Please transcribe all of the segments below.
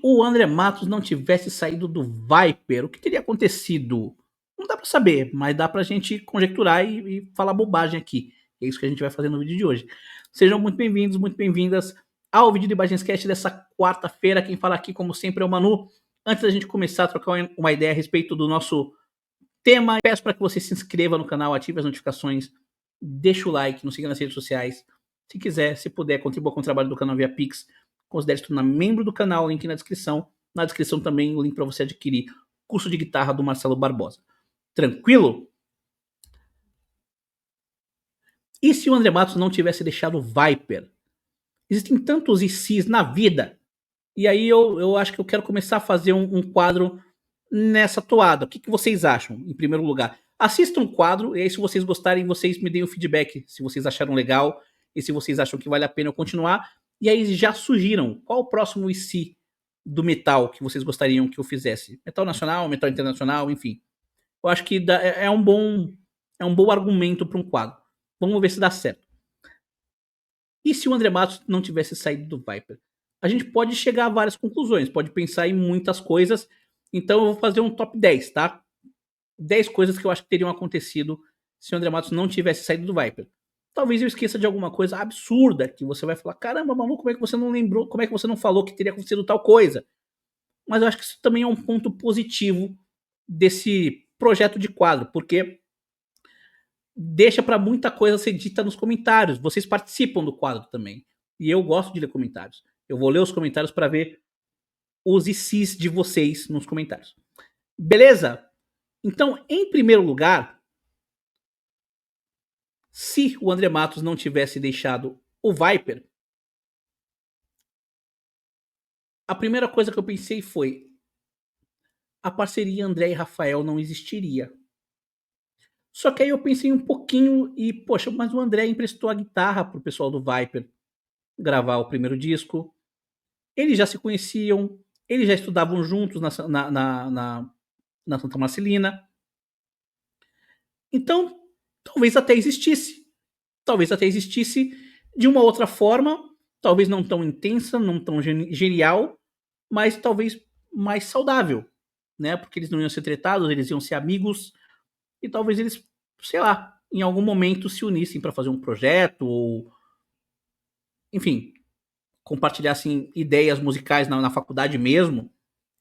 o André Matos não tivesse saído do Viper, o que teria acontecido? Não dá pra saber, mas dá pra gente conjecturar e falar bobagem aqui. É isso que a gente vai fazer no vídeo de hoje. Sejam muito bem-vindos, muito bem-vindas ao vídeo de Imagens Cast dessa quarta-feira. Quem fala aqui, como sempre, é o Manu. Antes da gente começar a trocar uma ideia a respeito do nosso tema, peço para que você se inscreva no canal, ative as notificações, deixa o like, nos siga nas redes sociais. Se quiser, se puder, contribua com o trabalho do canal via Pix. Considere se tornar membro do canal, link na descrição. Na descrição também o link para você adquirir curso de guitarra do Marcelo Barbosa. Tranquilo? E se o André Matos não tivesse deixado o Viper? Existem tantos ICs na vida. E aí eu acho que eu quero começar a fazer um quadro nessa toada. O que vocês acham, em primeiro lugar? Assistam o quadro, e aí se vocês gostarem, vocês me deem o feedback, se vocês acharam legal, e se vocês acham que vale a pena eu continuar. E aí já sugiram qual o próximo IC do metal que vocês gostariam que eu fizesse. Metal nacional, metal internacional, enfim. Eu acho que é um bom argumento para um quadro. Vamos ver se dá certo. E se o André Matos não tivesse saído do Viper? A gente pode chegar a várias conclusões, pode pensar em muitas coisas. Então eu vou fazer um top 10, tá? 10 coisas que eu acho que teriam acontecido se o André Matos não tivesse saído do Viper. Talvez eu esqueça de alguma coisa absurda que você vai falar: caramba, maluco, como é que você não lembrou? Como é que você não falou que teria acontecido tal coisa? Mas eu acho que isso também é um ponto positivo desse projeto de quadro, porque deixa para muita coisa ser dita nos comentários. Vocês participam do quadro também. E eu gosto de ler comentários. Eu vou ler os comentários para ver os ICs de vocês nos comentários. Beleza? Então, em primeiro lugar, se o André Matos não tivesse deixado o Viper, a primeira coisa que eu pensei foi: a parceria André e Rafael não existiria. Só que aí eu pensei um pouquinho e, poxa, mas o André emprestou a guitarra pro pessoal do Viper gravar o primeiro disco. Eles já se conheciam, eles já estudavam juntos na Santa Marcelina. Então, talvez até existisse. Talvez até existisse de uma outra forma, talvez não tão intensa, não tão genial, mas talvez mais saudável, né? Porque eles não iam ser tretados, eles iam ser amigos e talvez eles, sei lá, em algum momento se unissem para fazer um projeto ou, enfim, compartilhassem ideias musicais na faculdade mesmo,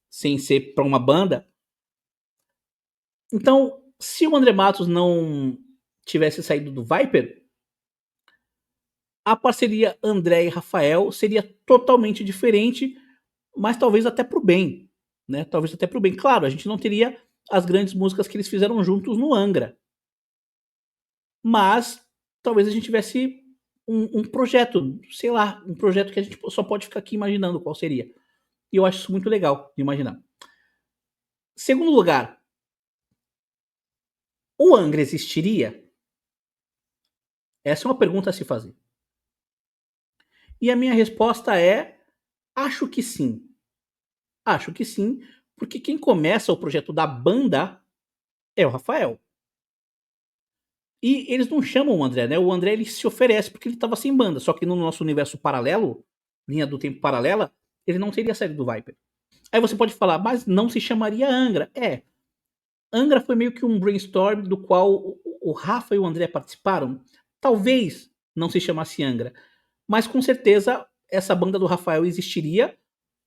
sem ser para uma banda. Então, se o André Matos não tivesse saído do Viper, a parceria André e Rafael seria totalmente diferente, mas talvez até pro bem, né? Talvez até pro bem. Claro, a gente não teria as grandes músicas que eles fizeram juntos no Angra, mas talvez a gente tivesse um projeto, sei lá, um projeto que a gente só pode ficar aqui imaginando qual seria. E eu acho isso muito legal de imaginar. Segundo lugar, o Angra existiria? Essa é uma pergunta a se fazer. E a minha resposta é: acho que sim. Acho que sim, porque quem começa o projeto da banda é o Rafael. E eles não chamam o André, né? O André ele se oferece porque ele estava sem banda. Só que no nosso universo paralelo, linha do tempo paralela, ele não teria saído do Viper. Aí você pode falar, mas não se chamaria Angra. Angra foi meio que um brainstorm do qual o Rafa e o André participaram. Talvez não se chamasse Angra, mas com certeza essa banda do Rafael existiria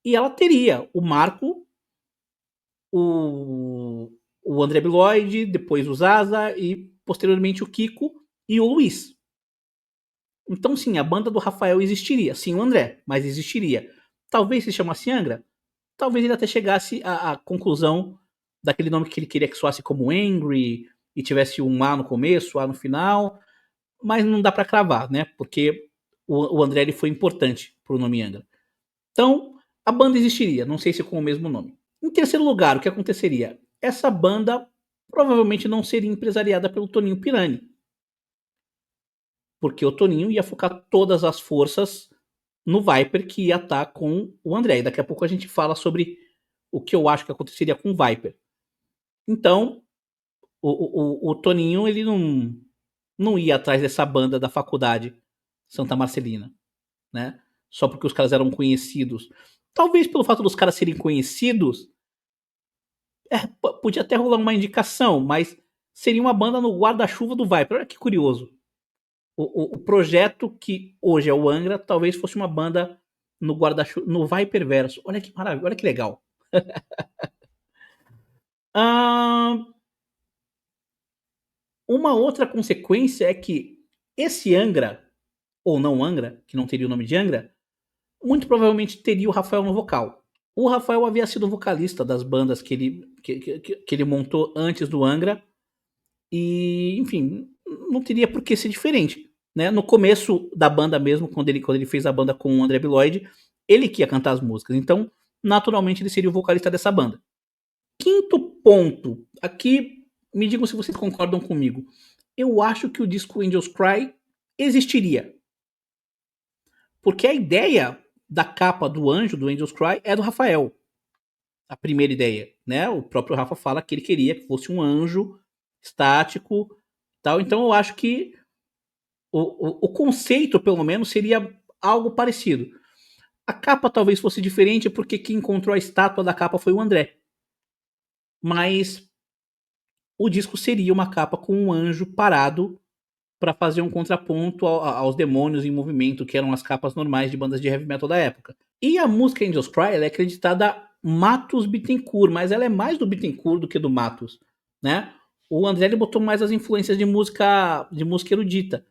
e ela teria o Marco, o André Biloid, depois o Zaza e posteriormente o Kiko e o Luiz. Então, sim, a banda do Rafael existiria. Sim, o André, mas existiria. Talvez se chamasse Angra, talvez ele até chegasse à conclusão daquele nome que ele queria que soasse como Angry e tivesse um A no começo, A no final, mas não dá para cravar, né? Porque o André ele foi importante pro nome Angra. Então, a banda existiria, não sei se com o mesmo nome. Em terceiro lugar, o que aconteceria? Essa banda provavelmente não seria empresariada pelo Toninho Pirani, porque o Toninho ia focar todas as forças no Viper, que ia estar com o André. E daqui a pouco a gente fala sobre o que eu acho que aconteceria com o Viper. Então, o Toninho ele não ia atrás dessa banda da faculdade Santa Marcelina, né? Só porque os caras eram conhecidos. Talvez pelo fato dos caras serem conhecidos, podia até rolar uma indicação, mas seria uma banda no guarda-chuva do Viper. Olha que curioso. O projeto que hoje é o Angra, talvez fosse uma banda no guarda-chuva, no Viper Verso. Olha que maravilha, olha que legal. Ah, uma outra consequência é que esse Angra, ou não Angra, que não teria o nome de Angra, muito provavelmente teria o Rafael no vocal. O Rafael havia sido vocalista das bandas que ele montou antes do Angra, e, enfim, não teria por que ser diferente. Né? No começo da banda mesmo, quando ele fez a banda com o André Biloid, ele que ia cantar as músicas. Então, naturalmente, ele seria o vocalista dessa banda. Quinto ponto. Aqui, me digam se vocês concordam comigo. Eu acho que o disco Angels Cry existiria. Porque a ideia da capa do anjo, do Angels Cry, é do Rafael. A primeira ideia, né? O próprio Rafa fala que ele queria que fosse um anjo estático, tal. Então eu acho que o conceito, pelo menos, seria algo parecido. A capa talvez fosse diferente porque quem encontrou a estátua da capa foi o André. Mas o disco seria uma capa com um anjo parado para fazer um contraponto aos demônios em movimento, que eram as capas normais de bandas de heavy metal da época. E a música Angels Cry ela é acreditada a Matos Bittencourt, mas ela é mais do Bittencourt do que do Matos, né? O André ele botou mais as influências de música erudita.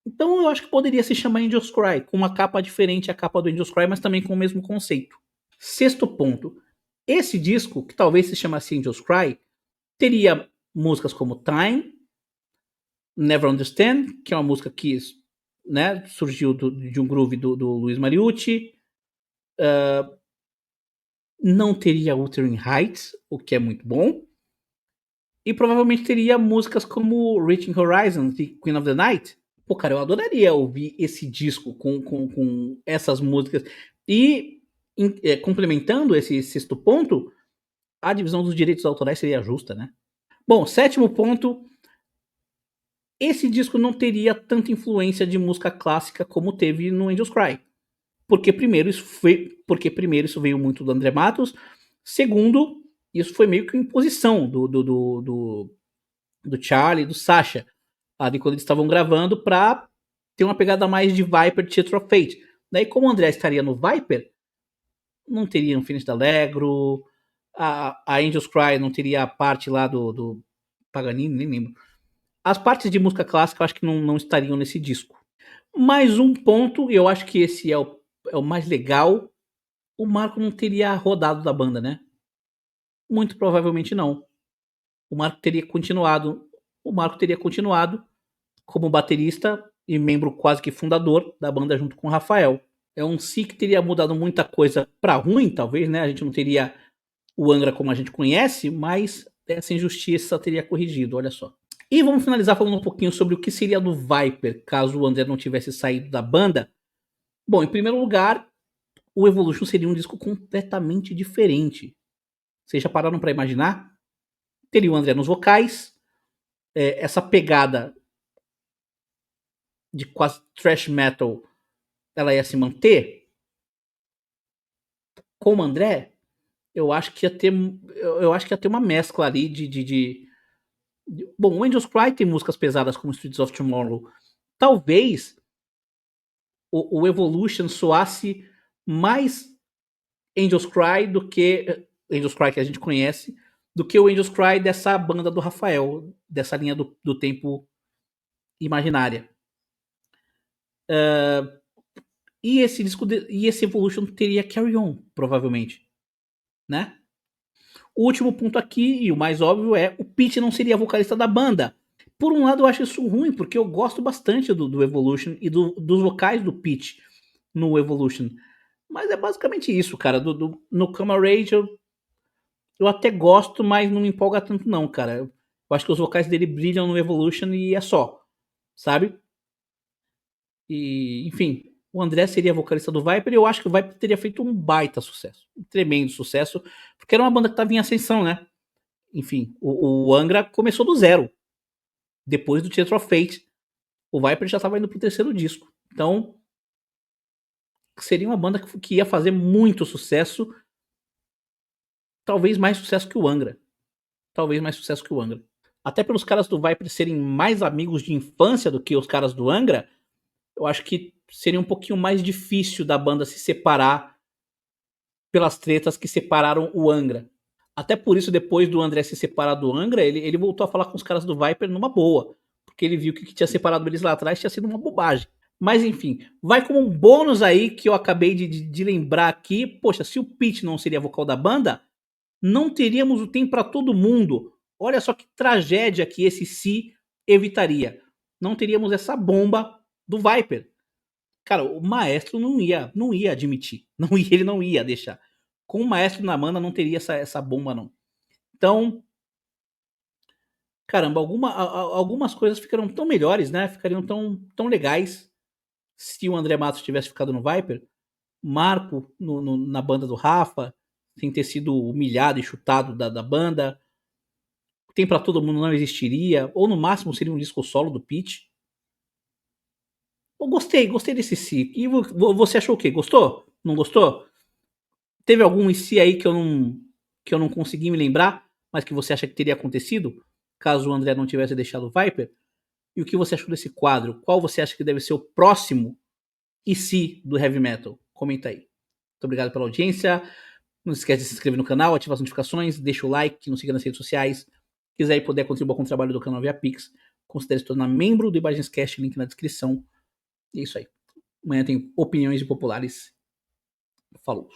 Então eu acho que poderia se chamar Angels Cry, com uma capa diferente à capa do Angels Cry, mas também com o mesmo conceito. Sexto ponto. Esse disco, que talvez se chamasse Angels Cry, teria músicas como Time, Never Understand, que é uma música que, né, surgiu de um groove do Luiz Mariucci. Não teria Wuthering Heights, o que é muito bom. E provavelmente teria músicas como Reaching Horizons e Queen of the Night. Pô, cara, eu adoraria ouvir esse disco com essas músicas. E, complementando esse sexto ponto, a divisão dos direitos autorais seria justa, né? Bom, sétimo ponto. Esse disco não teria tanta influência de música clássica como teve no Angels Cry. Porque primeiro isso veio muito do André Matos. Segundo, isso foi meio que uma imposição do Charlie e do Sasha. Ali quando eles estavam gravando pra ter uma pegada mais de Viper, Theatre of Fate. Daí como o André estaria no Viper, não teria Infinite Allegro, a Angels Cry não teria a parte lá do Paganini, nem lembro. As partes de música clássica eu acho que não estariam nesse disco. Mais um ponto, e eu acho que esse é o mais legal, o Marco não teria rodado da banda, né? Muito provavelmente não. O Marco teria continuado. O Marco teria continuado como baterista e membro quase que fundador da banda junto com o Rafael. É um si que teria mudado muita coisa para ruim, talvez, né? A gente não teria o Angra como a gente conhece, mas essa injustiça teria corrigido, olha só. E vamos finalizar falando um pouquinho sobre o que seria do Viper caso o André não tivesse saído da banda. Bom, em primeiro lugar, o Evolution seria um disco completamente diferente. Vocês já pararam para imaginar? Teria o André nos vocais, essa pegada de quase thrash metal, ela ia se manter. Com o André, eu acho que ia ter uma mescla ali bom, o Angels Cry tem músicas pesadas como Streets of Tomorrow. Talvez o Evolution soasse mais Angels Cry do que Angels Cry que a gente conhece, do que o Angels Cry dessa banda do Rafael, dessa linha do tempo imaginária. E esse Evolution teria Carry On, provavelmente, né? O último ponto aqui, e o mais óbvio, é o Pete não seria vocalista da banda. Por um lado, eu acho isso ruim, porque eu gosto bastante do Evolution e dos vocais do Pete no Evolution. Mas é basicamente isso, cara. No Cama Rage eu até gosto, mas não me empolga tanto não, cara. Eu acho que os vocais dele brilham no Evolution e é só, sabe? E, enfim, o André seria vocalista do Viper e eu acho que o Viper teria feito um baita sucesso. Um tremendo sucesso, porque era uma banda que estava em ascensão, né? Enfim, o Angra começou do zero. Depois do Theatre of Fate. O Viper já estava indo pro terceiro disco. Então, seria uma banda que ia fazer muito sucesso, talvez mais sucesso que o Angra. Talvez mais sucesso que o Angra. Até pelos caras do Viper serem mais amigos de infância do que os caras do Angra, eu acho que seria um pouquinho mais difícil da banda se separar pelas tretas que separaram o Angra. Até por isso, depois do André se separar do Angra, ele voltou a falar com os caras do Viper numa boa. Porque ele viu que o que tinha separado eles lá atrás tinha sido uma bobagem. Mas enfim, vai como um bônus aí que eu acabei de lembrar aqui. Poxa, se o Pete não seria vocal da banda, não teríamos o Tem Pra Todo Mundo. Olha só que tragédia que esse Si evitaria. Não teríamos essa bomba do Viper. Cara, o maestro não ia admitir. Ele não ia deixar. Com o maestro na banda não teria essa bomba, não. Então, caramba, algumas coisas ficariam tão melhores, né? Ficariam tão legais se o André Matos tivesse ficado no Viper. Marco na banda do Rafa, sem ter sido humilhado e chutado da banda. Tem Pra Todo Mundo não existiria. Ou no máximo seria um disco solo do Pete. Eu gostei desse Si. E você achou o quê? Gostou? Não gostou? Teve algum si aí que eu não consegui me lembrar, mas que você acha que teria acontecido caso o André não tivesse deixado o Viper? E o que você achou desse quadro? Qual você acha que deve ser o próximo IC do Heavy Metal? Comenta aí. Muito obrigado pela audiência. Não esquece de se inscrever no canal, ativar as notificações, deixa o like, nos siga nas redes sociais. Se quiser e puder contribuir com o trabalho do canal via Pix, considere se tornar membro do Imagenscast, link na descrição. E é isso aí. Amanhã tem opiniões de populares. Falou.